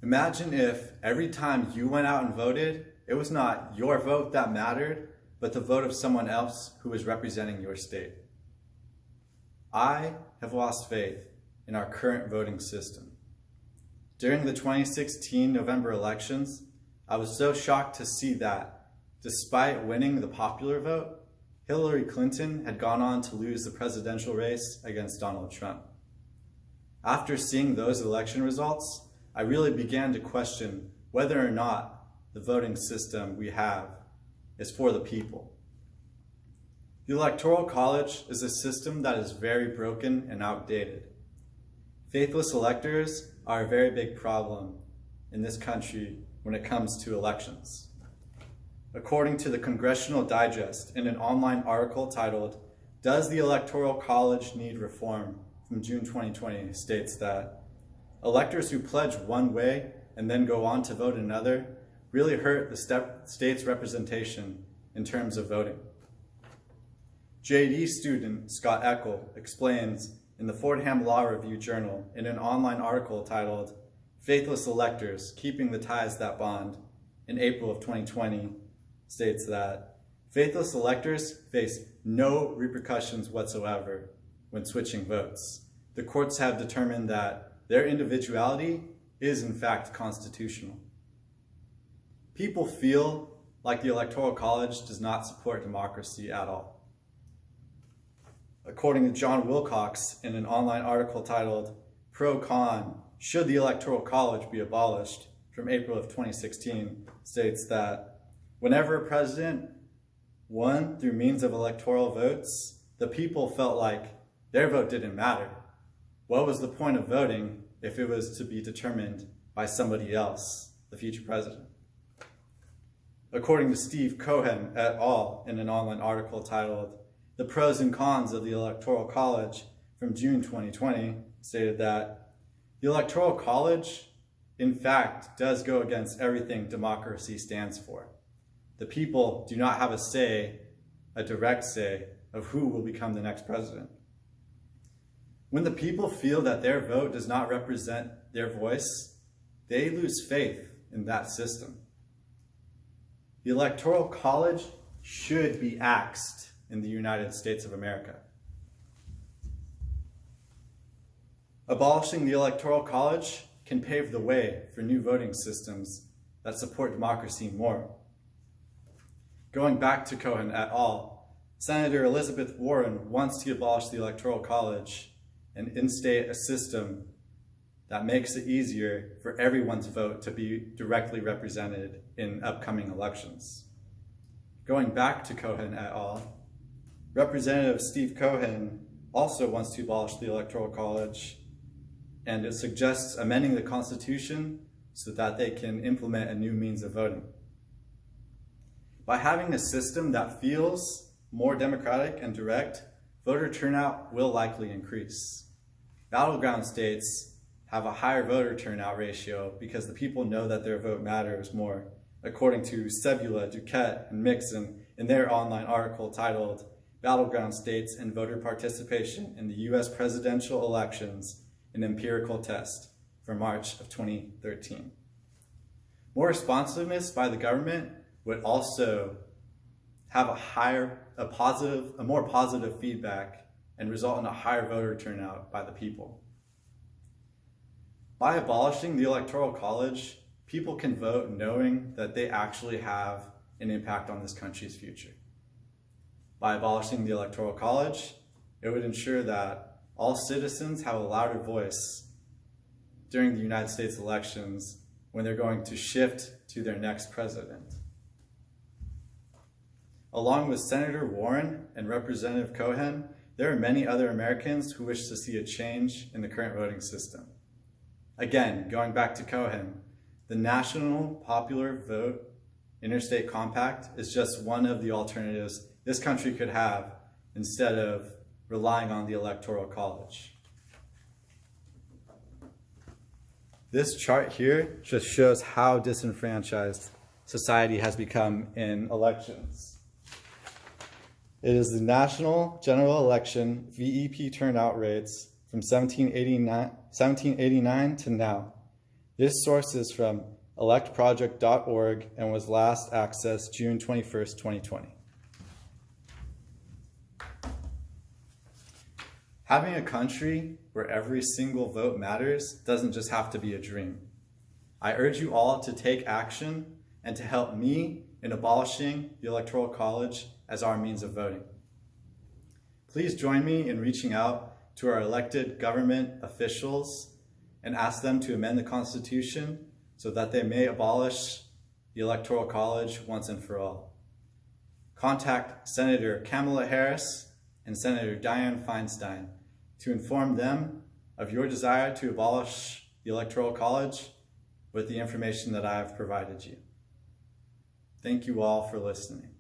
Imagine if every time you went out and voted, it was not your vote that mattered, but the vote of someone else who was representing your state. I have lost faith in our current voting system. During the 2016 November elections, I was so shocked to see that, despite winning the popular vote, Hillary Clinton had gone on to lose the presidential race against Donald Trump. After seeing those election results, I really began to question whether or not the voting system we have is for the people. The Electoral College is a system that is very broken and outdated. Faithless electors are a very big problem in this country when it comes to elections. According to the Congressional Digest, in an online article titled, "Does the Electoral College Need Reform?" from June 2020 states that electors who pledge one way and then go on to vote another really hurt the state's representation in terms of voting. JD student Scott Eckel explains in the Fordham Law Review Journal in an online article titled "Faithless Electors, Keeping the Ties That Bond" in April of 2020, states that faithless electors face no repercussions whatsoever when switching votes. The courts have determined that their individuality is in fact constitutional. People feel like the Electoral College does not support democracy at all. According to John Wilcox in an online article titled "Pro-Con, Should the Electoral College Be Abolished?" from April of 2016, states that whenever a president won through means of electoral votes, the people felt like their vote didn't matter. What was the point of voting if it was to be determined by somebody else, the future president? According to Steve Cohen et al. In an online article titled "The Pros and Cons of the Electoral College" from June 2020, stated that the Electoral College, in fact, does go against everything democracy stands for. The people do not have a direct say, of who will become the next president. When the people feel that their vote does not represent their voice, they lose faith in that system. The Electoral College should be axed in the United States of America. Abolishing the Electoral College can pave the way for new voting systems that support democracy more. Going back to Cohen et al., Senator Elizabeth Warren wants to abolish the Electoral College and instate a system that makes it easier for everyone's vote to be directly represented in upcoming elections. Going back to Cohen et al., Representative Steve Cohen also wants to abolish the Electoral College, and it suggests amending the Constitution so that they can implement a new means of voting. By having a system that feels more democratic and direct, voter turnout will likely increase. Battleground states have a higher voter turnout ratio because the people know that their vote matters more, according to Sebula, Duquette, and Mixon in their online article titled "Battleground States and Voter Participation in the U.S. Presidential Elections, an Empirical Test" from March of 2013. More responsiveness by the government would also have a more positive feedback and result in a higher voter turnout by the people. By abolishing the Electoral College, people can vote knowing that they actually have an impact on this country's future. By abolishing the Electoral College, it would ensure that all citizens have a louder voice during the United States elections when they're going to shift to their next president. Along with Senator Warren and Representative Cohen, there are many other Americans who wish to see a change in the current voting system. Again, going back to Cohen, the National Popular Vote Interstate Compact is just one of the alternatives this country could have instead of relying on the Electoral College. This chart here just shows how disenfranchised society has become in elections. It is the national general election VEP turnout rates from 1789 to now. This source is from electproject.org and was last accessed June 21st, 2020. Having a country where every single vote matters doesn't just have to be a dream. I urge you all to take action and to help me in abolishing the Electoral College as our means of voting. Please join me in reaching out to our elected government officials and ask them to amend the Constitution so that they may abolish the Electoral College once and for all. Contact Senator Kamala Harris and Senator Dianne Feinstein to inform them of your desire to abolish the Electoral College with the information that I have provided you. Thank you all for listening.